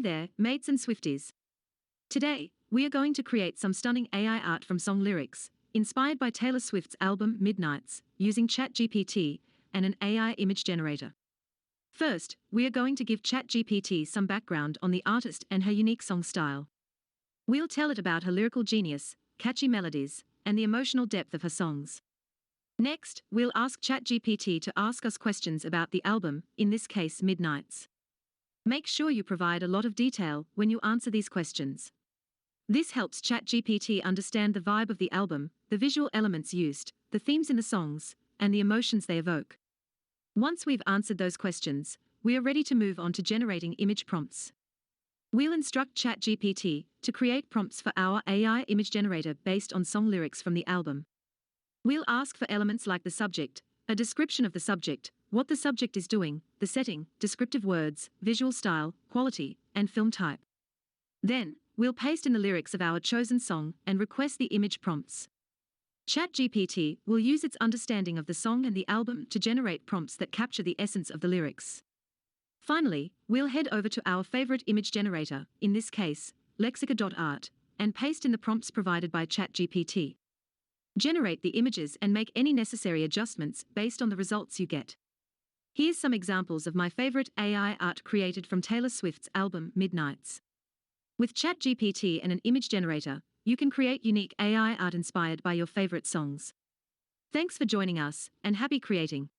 there, mates and Swifties. Today, we are going to create some stunning AI art from song lyrics, inspired by Taylor Swift's album Midnights, using ChatGPT and an AI image generator. First, we are going to give ChatGPT some background on the artist and her unique song style. We'll tell it about her lyrical genius, catchy melodies, and the emotional depth of her songs. Next, we'll ask ChatGPT to ask us questions about the album, in this case Midnights. Make sure you provide a lot of detail when you answer these questions. This helps ChatGPT understand the vibe of the album, the visual elements used, the themes in the songs, and the emotions they evoke. Once we've answered those questions, we are ready to move on to generating image prompts. We'll instruct ChatGPT to create prompts for our AI image generator based on song lyrics from the album. We'll ask for elements like the subject, a description of the subject, what the subject is doing, the setting, descriptive words, visual style, quality, and film type. Then, we'll paste in the lyrics of our chosen song and request the image prompts. ChatGPT will use its understanding of the song and the album to generate prompts that capture the essence of the lyrics. Finally, we'll head over to our favorite image generator, in this case, Lexica.art, and paste in the prompts provided by ChatGPT. Generate the images and make any necessary adjustments based on the results you get. Here's some examples of my favorite AI art created from Taylor Swift's album Midnights. With ChatGPT and an image generator, you can create unique AI art inspired by your favorite songs. Thanks for joining us, and happy creating!